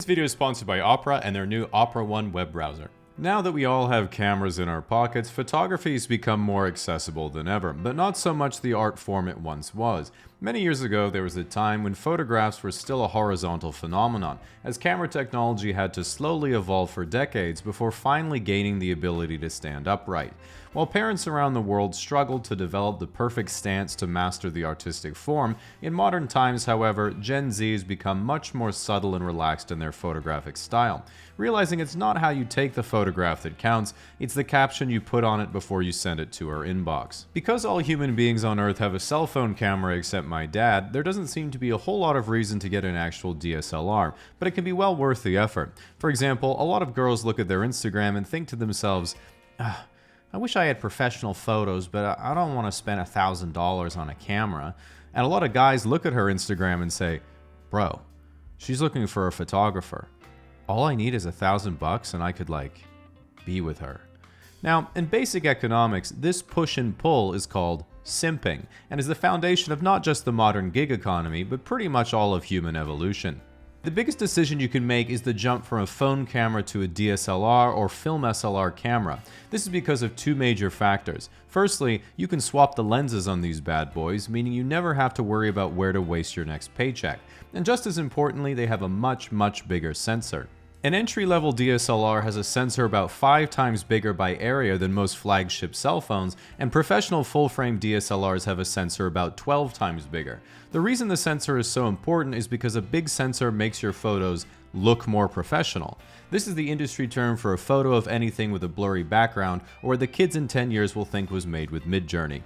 video is sponsored by Opera and their new Opera One web browser. Now that we all have cameras in our pockets, photography has become more accessible than ever, but not so much the art form it once was. Many years ago, there was a time when photographs were still a horizontal phenomenon, as camera technology had to slowly evolve for decades before finally gaining the ability to stand upright. While parents around the world struggled to develop the perfect stance to master the artistic form, in modern times, however, Gen Z has become much more subtle and relaxed in their photographic style, realizing it's not how you take the photograph that counts, it's the caption you put on it before you send it to our inbox. Because all human beings on Earth have a cell phone camera except my dad, there doesn't seem to be a whole lot of reason to get an actual DSLR, but it can be well worth the effort. For example, a lot of girls look at their Instagram and think to themselves, I wish I had professional photos, but I don't want to spend $1,000 on a camera. And a lot of guys look at her Instagram and say, bro, she's looking for a photographer. All I need is $1,000 and I could, be with her. Now, in basic economics, this push and pull is called simping, and is the foundation of not just the modern gig economy, but pretty much all of human evolution. The biggest decision you can make is the jump from a phone camera to a DSLR or film SLR camera. This is because of two major factors. Firstly, you can swap the lenses on these bad boys, meaning you never have to worry about where to waste your next paycheck. And just as importantly, they have a much bigger sensor. An entry-level DSLR has a sensor about 5 times bigger by area than most flagship cell phones, and professional full-frame DSLRs have a sensor about 12 times bigger. The reason the sensor is so important is because a big sensor makes your photos look more professional. This is the industry term for a photo of anything with a blurry background, or the kids in 10 years will think was made with Midjourney.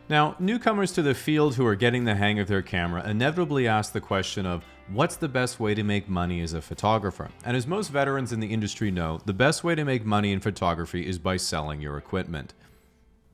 Now, newcomers to the field who are getting the hang of their camera inevitably ask the question of, what's the best way to make money as a photographer? And as most veterans in the industry know, the best way to make money in photography is by selling your equipment.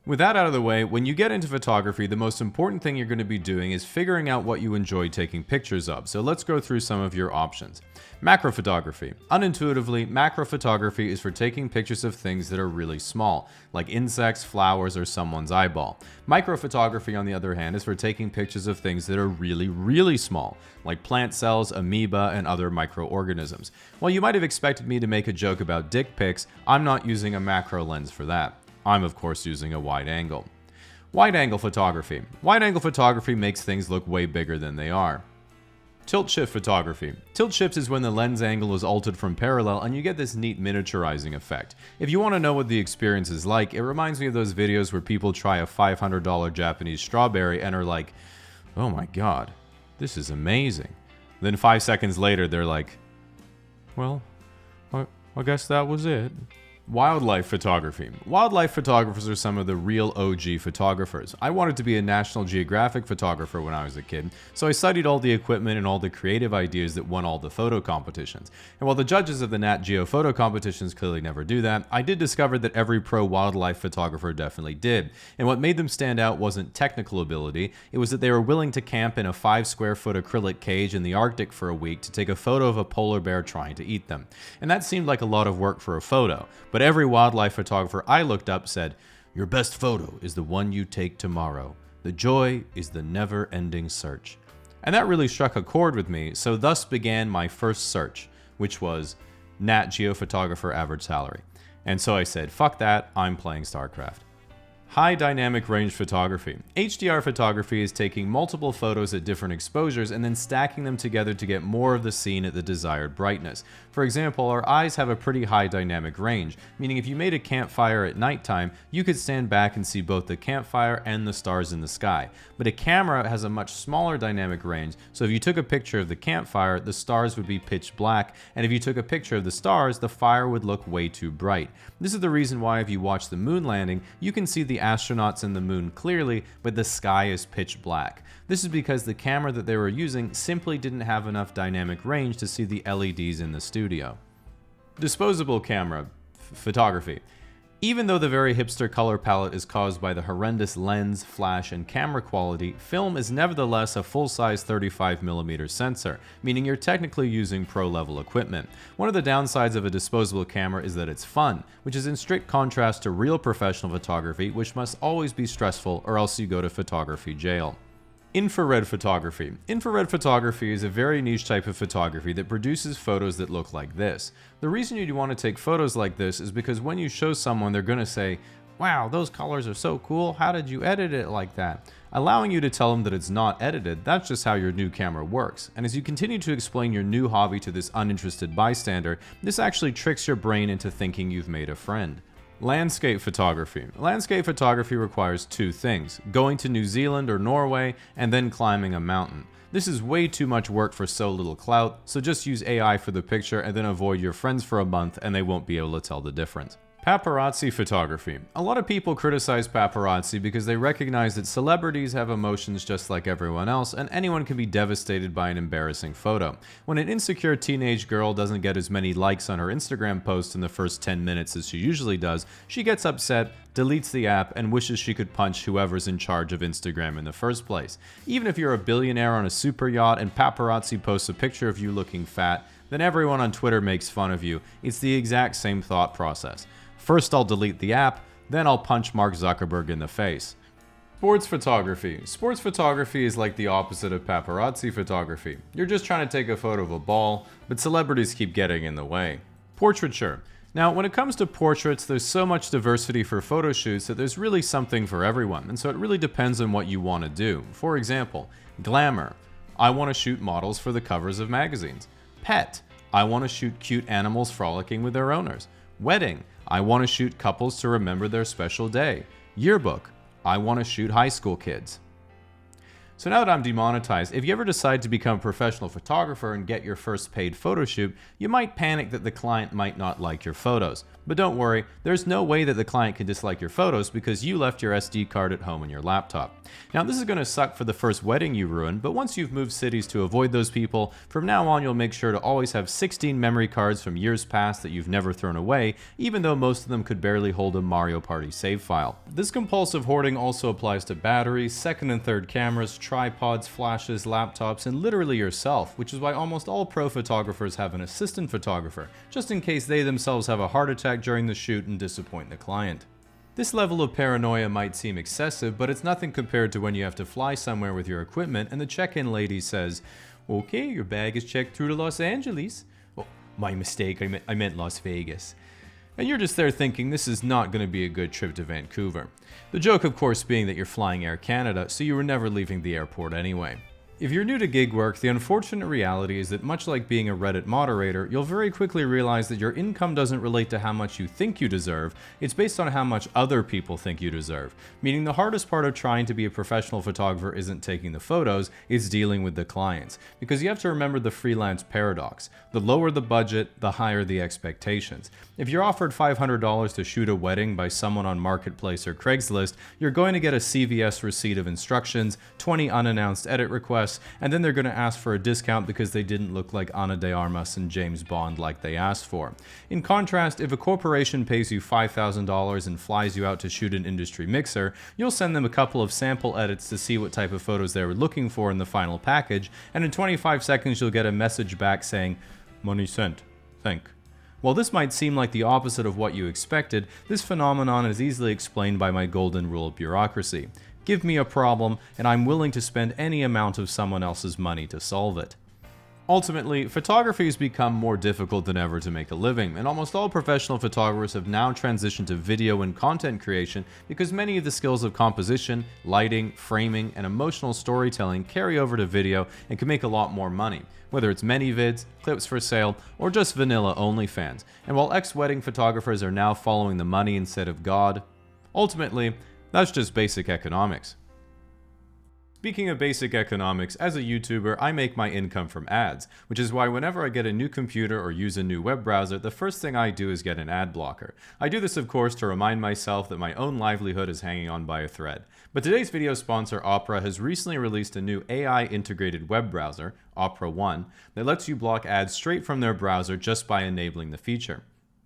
With that out of the way, when you get into photography, the most important thing you're going to be doing is figuring out what you enjoy taking pictures of. So let's go through some of your options. Macro photography. Unintuitively, macro photography is for taking pictures of things that are really small, like insects, flowers, or someone's eyeball. Micro photography, on the other hand, is for taking pictures of things that are really small, like plant cells, amoeba, and other microorganisms. While you might have expected me to make a joke about dick pics, I'm not using a macro lens for that. I'm of course using a wide angle. Wide angle photography. Wide angle photography makes things look way bigger than they are. Tilt shift photography. Tilt shifts is when the lens angle is altered from parallel and you get this neat miniaturizing effect. If you want to know what the experience is like, it reminds me of those videos where people try a $500 Japanese strawberry and are like, oh my god, this is amazing. Then 5 seconds later they're like, well, I guess that was it. Wildlife photography. Wildlife photographers are some of the real OG photographers. I wanted to be a National Geographic photographer when I was a kid, so I studied all the equipment and all the creative ideas that won all the photo competitions. And while the judges of the Nat Geo photo competitions clearly never do that, I did discover that every pro wildlife photographer definitely did. And what made them stand out wasn't technical ability, it was that they were willing to camp in a 5 square foot acrylic cage in the Arctic for a week to take a photo of a polar bear trying to eat them. And that seemed like a lot of work for a photo, but every wildlife photographer I looked up said, your best photo is the one you take tomorrow. The joy is the never-ending search. And that really struck a chord with me, so thus began my first search, which was Nat Geo photographer average salary. And so I said, fuck that, I'm playing StarCraft. High dynamic range photography. HDR photography is taking multiple photos at different exposures and then stacking them together to get more of the scene at the desired brightness. For example, our eyes have a pretty high dynamic range, meaning if you made a campfire at nighttime, you could stand back and see both the campfire and the stars in the sky. But a camera has a much smaller dynamic range, so if you took a picture of the campfire, the stars would be pitch black, and if you took a picture of the stars, the fire would look way too bright. This is the reason why if you watch the moon landing, you can see the astronauts and the moon clearly, but the sky is pitch black. This is because the camera that they were using simply didn't have enough dynamic range to see the LEDs in the studio. Disposable camera photography. Even though the very hipster color palette is caused by the horrendous lens, flash, and camera quality, film is nevertheless a full-size 35mm sensor, meaning you're technically using pro-level equipment. One of the downsides of a disposable camera is that it's fun, which is in strict contrast to real professional photography, which must always be stressful or else you go to photography jail. Infrared photography. Infrared photography is a very niche type of photography that produces photos that look like this. The reason you'd want to take photos like this is because when you show someone, they're going to say, "Wow, those colors are so cool. How did you edit it like that?" Allowing you to tell them that it's not edited, that's just how your new camera works. And as you continue to explain your new hobby to this uninterested bystander, this actually tricks your brain into thinking you've made a friend. Landscape photography. Landscape photography requires two things: going to New Zealand or Norway and then climbing a mountain. This is way too much work for so little clout, so just use AI for the picture and then avoid your friends for a month and they won't be able to tell the difference. Paparazzi photography. A lot of people criticize paparazzi because they recognize that celebrities have emotions just like everyone else, and anyone can be devastated by an embarrassing photo. When an insecure teenage girl doesn't get as many likes on her Instagram post in the first 10 minutes as she usually does, she gets upset, deletes the app, and wishes she could punch whoever's in charge of Instagram in the first place. Even if you're a billionaire on a super yacht and paparazzi posts a picture of you looking fat, then everyone on Twitter makes fun of you. It's the exact same thought process. First I'll delete the app, then I'll punch Mark Zuckerberg in the face. Sports photography. Sports photography is like the opposite of paparazzi photography. You're just trying to take a photo of a ball, but celebrities keep getting in the way. Portraiture. Now, when it comes to portraits, there's so much diversity for photo shoots that there's really something for everyone, and so it really depends on what you want to do. For example, glamour. I want to shoot models for the covers of magazines. Pet. I want to shoot cute animals frolicking with their owners. Wedding. I want to shoot couples to remember their special day. Yearbook. I want to shoot high school kids. So now that I'm demonetized, if you ever decide to become a professional photographer and get your first paid photo shoot, you might panic that the client might not like your photos. But don't worry, there's no way that the client can dislike your photos because you left your SD card at home on your laptop. Now this is going to suck for the first wedding you ruin, but once you've moved cities to avoid those people, from now on you'll make sure to always have 16 memory cards from years past that you've never thrown away, even though most of them could barely hold a Mario Party save file. This compulsive hoarding also applies to batteries, second and third cameras, tripods, flashes, laptops, and literally yourself, which is why almost all pro photographers have an assistant photographer, just in case they themselves have a heart attack during the shoot and disappoint the client. This level of paranoia might seem excessive, but it's nothing compared to when you have to fly somewhere with your equipment and the check-in lady says, "Okay, your bag is checked through to Los Angeles." "Oh, my mistake, I meant Las Vegas." And you're just there thinking this is not going to be a good trip to Vancouver. The joke, of course, being that you're flying Air Canada, so you were never leaving the airport anyway. If you're new to gig work, the unfortunate reality is that much like being a Reddit moderator, you'll very quickly realize that your income doesn't relate to how much you think you deserve, it's based on how much other people think you deserve. Meaning the hardest part of trying to be a professional photographer isn't taking the photos, it's dealing with the clients. Because you have to remember the freelance paradox. The lower the budget, the higher the expectations. If you're offered $500 to shoot a wedding by someone on Marketplace or Craigslist, you're going to get a CVS receipt of instructions, 20 unannounced edit requests, and then they're going to ask for a discount because they didn't look like Ana de Armas and James Bond like they asked for. In contrast, if a corporation pays you $5,000 and flies you out to shoot an industry mixer, you'll send them a couple of sample edits to see what type of photos they were looking for in the final package, and in 25 seconds you'll get a message back saying, "Money sent. Thank." While this might seem like the opposite of what you expected, this phenomenon is easily explained by my golden rule of bureaucracy. Give me a problem, and I'm willing to spend any amount of someone else's money to solve it. Ultimately, photography has become more difficult than ever to make a living, and almost all professional photographers have now transitioned to video and content creation because many of the skills of composition, lighting, framing, and emotional storytelling carry over to video and can make a lot more money, whether it's ManyVids, clips for sale, or just vanilla OnlyFans. And while ex-wedding photographers are now following the money instead of God, ultimately, that's just basic economics. Speaking of basic economics, as a YouTuber, I make my income from ads, which is why whenever I get a new computer or use a new web browser, the first thing I do is get an ad blocker. I do this, of course, to remind myself that my own livelihood is hanging on by a thread. But today's video sponsor, Opera, has recently released a new AI-integrated web browser, Opera One, that lets you block ads straight from their browser just by enabling the feature.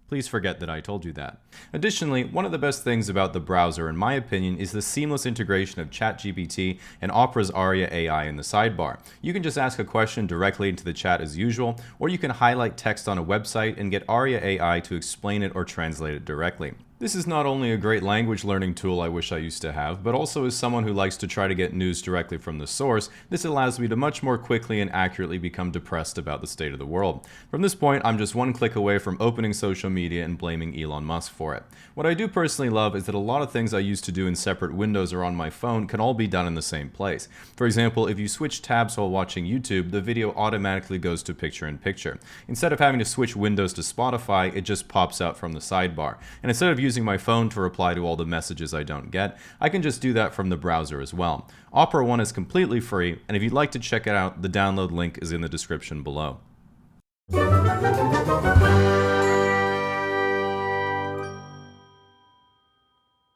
Please forget that I told you that. Additionally, one of the best things about the browser, in my opinion, is the seamless integration of ChatGPT and Opera's Aria AI in the sidebar. You can just ask a question directly into the chat as usual, or you can highlight text on a website and get Aria AI to explain it or translate it directly. This is not only a great language learning tool I wish I used to have, but also as someone who likes to try to get news directly from the source, this allows me to much more quickly and accurately become depressed about the state of the world. From this point, I'm just one click away from opening social media and blaming Elon Musk for it. What I do personally love is that a lot of things I used to do in separate windows or on my phone can all be done in the same place. For example, if you switch tabs while watching YouTube, the video automatically goes to picture-in-picture. Instead of having to switch windows to Spotify, it just pops out from the sidebar. And instead of using my phone to reply to all the messages I don't get, I can just do that from the browser as well. Opera One is completely free, and if you'd like to check it out, the download link is in the description below.